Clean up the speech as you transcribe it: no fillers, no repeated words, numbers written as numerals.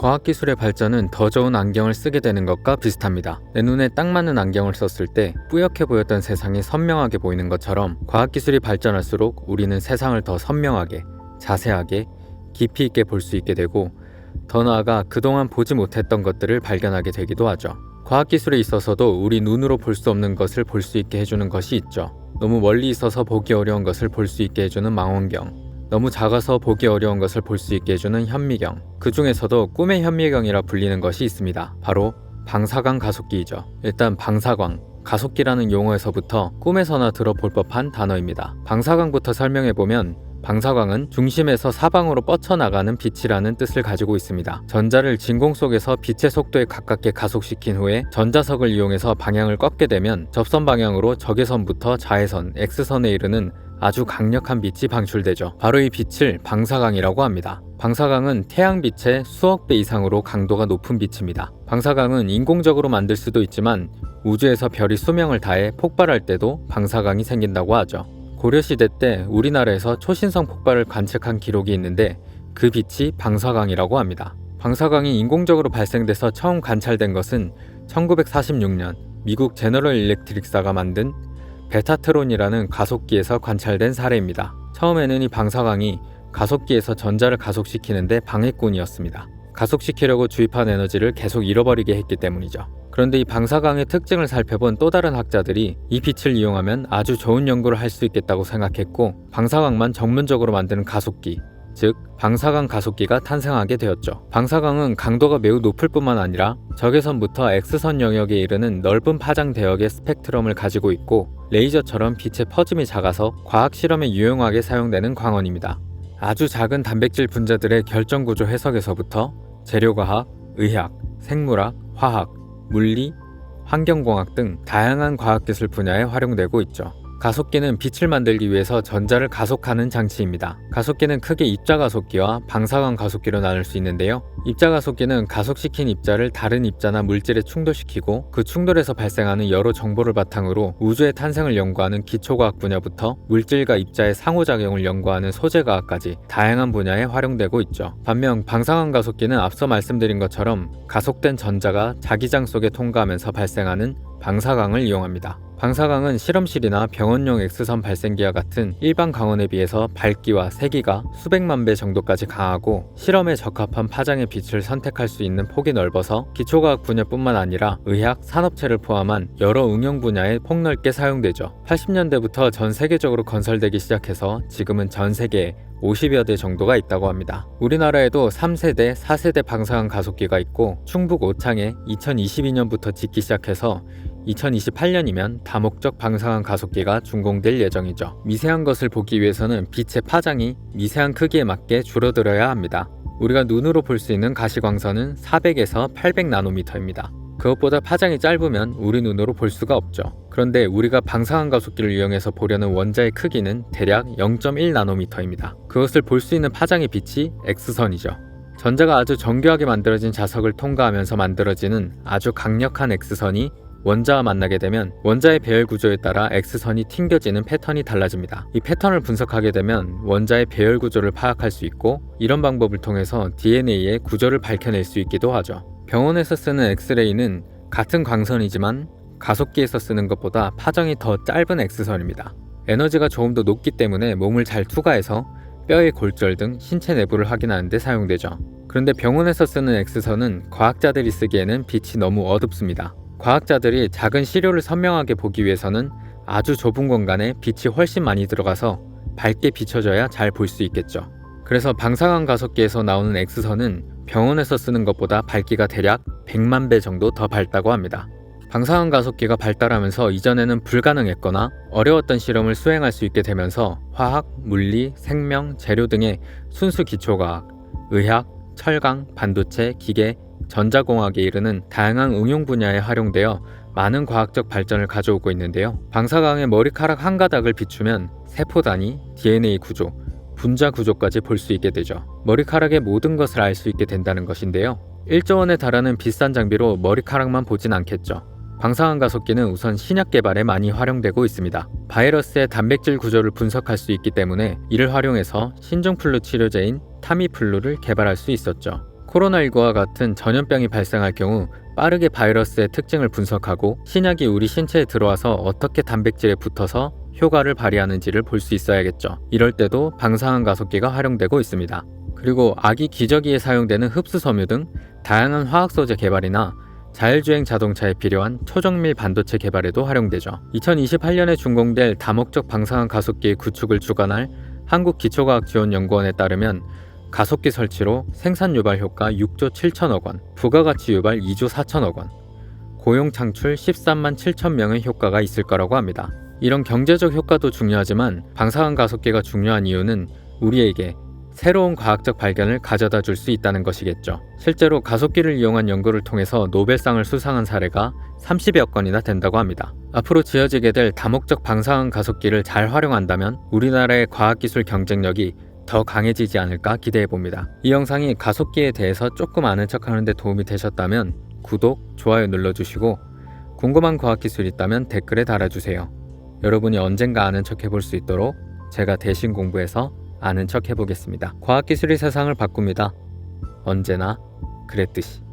과학기술의 발전은 더 좋은 안경을 쓰게 되는 것과 비슷합니다. 내 눈에 딱 맞는 안경을 썼을 때 뿌옇게 보였던 세상이 선명하게 보이는 것처럼 과학기술이 발전할수록 우리는 세상을 더 선명하게, 자세하게, 깊이 있게 볼 수 있게 되고 더 나아가 그동안 보지 못했던 것들을 발견하게 되기도 하죠. 과학기술에 있어서도 우리 눈으로 볼 수 없는 것을 볼 수 있게 해주는 것이 있죠. 너무 멀리 있어서 보기 어려운 것을 볼 수 있게 해주는 망원경, 너무 작아서 보기 어려운 것을 볼 수 있게 해주는 현미경, 그 중에서도 꿈의 현미경이라 불리는 것이 있습니다. 바로 방사광 가속기이죠. 일단 방사광, 가속기라는 용어에서부터 꿈에서나 들어볼 법한 단어입니다. 방사광부터 설명해보면 방사광은 중심에서 사방으로 뻗쳐나가는 빛이라는 뜻을 가지고 있습니다. 전자를 진공 속에서 빛의 속도에 가깝게 가속시킨 후에 전자석을 이용해서 방향을 꺾게 되면 접선 방향으로 적외선부터 자외선, X선에 이르는 아주 강력한 빛이 방출되죠. 바로 이 빛을 방사광이라고 합니다. 방사광은 태양빛의 수억 배 이상으로 강도가 높은 빛입니다. 방사광은 인공적으로 만들 수도 있지만 우주에서 별이 수명을 다해 폭발할 때도 방사광이 생긴다고 하죠. 고려시대 때 우리나라에서 초신성 폭발을 관측한 기록이 있는데 그 빛이 방사광이라고 합니다. 방사광이 인공적으로 발생돼서 처음 관찰된 것은 1946년 미국 제너럴 일렉트릭사가 만든 베타트론이라는 가속기에서 관찰된 사례입니다. 처음에는 이 방사광이 가속기에서 전자를 가속시키는데 방해꾼이었습니다. 가속시키려고 주입한 에너지를 계속 잃어버리게 했기 때문이죠. 그런데 이 방사광의 특징을 살펴본 또 다른 학자들이 이 빛을 이용하면 아주 좋은 연구를 할 수 있겠다고 생각했고 방사광만 전문적으로 만드는 가속기, 즉 방사광 가속기가 탄생하게 되었죠. 방사광은 강도가 매우 높을 뿐만 아니라 적외선부터 X선 영역에 이르는 넓은 파장 대역의 스펙트럼을 가지고 있고 레이저처럼 빛의 퍼짐이 작아서 과학 실험에 유용하게 사용되는 광원입니다. 아주 작은 단백질 분자들의 결정구조 해석에서부터 재료과학, 의학, 생물학, 화학, 물리, 환경공학 등 다양한 과학기술 분야에 활용되고 있죠. 가속기는 빛을 만들기 위해서 전자를 가속하는 장치입니다. 가속기는 크게 입자가속기와 방사광 가속기로 나눌 수 있는데요. 입자가속기는 가속시킨 입자를 다른 입자나 물질에 충돌시키고 그 충돌에서 발생하는 여러 정보를 바탕으로 우주의 탄생을 연구하는 기초과학 분야부터 물질과 입자의 상호작용을 연구하는 소재과학까지 다양한 분야에 활용되고 있죠. 반면 방사광 가속기는 앞서 말씀드린 것처럼 가속된 전자가 자기장 속에 통과하면서 발생하는 방사광을 이용합니다. 방사광은 실험실이나 병원용 X선 발생기와 같은 일반 광원에 비해서 밝기와 세기가 수백만 배 정도까지 강하고 실험에 적합한 파장의 빛을 선택할 수 있는 폭이 넓어서 기초과학 분야뿐만 아니라 의학, 산업체를 포함한 여러 응용 분야에 폭넓게 사용되죠. 80년대부터 전 세계적으로 건설되기 시작해서 지금은 전 세계에 50여 대 정도가 있다고 합니다. 우리나라에도 3세대, 4세대 방사광 가속기가 있고 충북 오창에 2022년부터 짓기 시작해서 2028년이면 다목적 방사광 가속기가 준공될 예정이죠. 미세한 것을 보기 위해서는 빛의 파장이 미세한 크기에 맞게 줄어들어야 합니다. 우리가 눈으로 볼 수 있는 가시광선은 400에서 800나노미터입니다. 그것보다 파장이 짧으면 우리 눈으로 볼 수가 없죠. 그런데 우리가 방사광 가속기를 이용해서 보려는 원자의 크기는 대략 0.1나노미터입니다. 그것을 볼 수 있는 파장의 빛이 X선이죠. 전자가 아주 정교하게 만들어진 자석을 통과하면서 만들어지는 아주 강력한 X선이 원자와 만나게 되면 원자의 배열 구조에 따라 X선이 튕겨지는 패턴이 달라집니다. 이 패턴을 분석하게 되면 원자의 배열 구조를 파악할 수 있고 이런 방법을 통해서 DNA의 구조를 밝혀낼 수 있기도 하죠. 병원에서 쓰는 엑스레이는 같은 광선이지만 가속기에서 쓰는 것보다 파장이 더 짧은 X선입니다. 에너지가 조금 더 높기 때문에 몸을 잘 투과해서 뼈의 골절 등 신체 내부를 확인하는 데 사용되죠. 그런데 병원에서 쓰는 X선은 과학자들이 쓰기에는 빛이 너무 어둡습니다. 과학자들이 작은 시료를 선명하게 보기 위해서는 아주 좁은 공간에 빛이 훨씬 많이 들어가서 밝게 비춰져야 잘 볼 수 있겠죠. 그래서 방사광 가속기에서 나오는 X선은 병원에서 쓰는 것보다 밝기가 대략 100만 배 정도 더 밝다고 합니다. 방사광 가속기가 발달하면서 이전에는 불가능했거나 어려웠던 실험을 수행할 수 있게 되면서 화학, 물리, 생명, 재료 등의 순수 기초과학, 의학, 철강, 반도체, 기계, 전자공학에 이르는 다양한 응용 분야에 활용되어 많은 과학적 발전을 가져오고 있는데요. 방사광의 머리카락 한 가닥을 비추면 세포 단위, DNA 구조, 분자 구조까지 볼 수 있게 되죠. 머리카락의 모든 것을 알 수 있게 된다는 것인데요. 1조 원에 달하는 비싼 장비로 머리카락만 보진 않겠죠. 방사광 가속기는 우선 신약 개발에 많이 활용되고 있습니다. 바이러스의 단백질 구조를 분석할 수 있기 때문에 이를 활용해서 신종플루 치료제인 타미플루를 개발할 수 있었죠. 코로나19와 같은 전염병이 발생할 경우 빠르게 바이러스의 특징을 분석하고 신약이 우리 신체에 들어와서 어떻게 단백질에 붙어서 효과를 발휘하는지를 볼 수 있어야겠죠. 이럴 때도 방사능 가속기가 활용되고 있습니다. 그리고 아기 기저귀에 사용되는 흡수섬유 등 다양한 화학 소재 개발이나 자율주행 자동차에 필요한 초정밀 반도체 개발에도 활용되죠. 2028년에 준공될 다목적 방사능 가속기의 구축을 주관할 한국기초과학지원연구원에 따르면 가속기 설치로 생산 유발 효과 6조 7천억 원, 부가가치 유발 2조 4천억 원, 고용 창출 13만 7천 명의 효과가 있을 거라고 합니다. 이런 경제적 효과도 중요하지만 방사능 가속기가 중요한 이유는 우리에게 새로운 과학적 발견을 가져다 줄 수 있다는 것이겠죠. 실제로 가속기를 이용한 연구를 통해서 노벨상을 수상한 사례가 30여 건이나 된다고 합니다. 앞으로 지어지게 될 다목적 방사능 가속기를 잘 활용한다면 우리나라의 과학기술 경쟁력이 더 강해지지 않을까 기대해봅니다. 이 영상이 가속기에 대해서 조금 아는 척하는 데 도움이 되셨다면 구독, 좋아요 눌러주시고 궁금한 과학기술이 있다면 댓글에 달아주세요. 여러분이 언젠가 아는 척 해볼 수 있도록 제가 대신 공부해서 아는 척 해보겠습니다. 과학기술이 세상을 바꿉니다. 언제나 그랬듯이.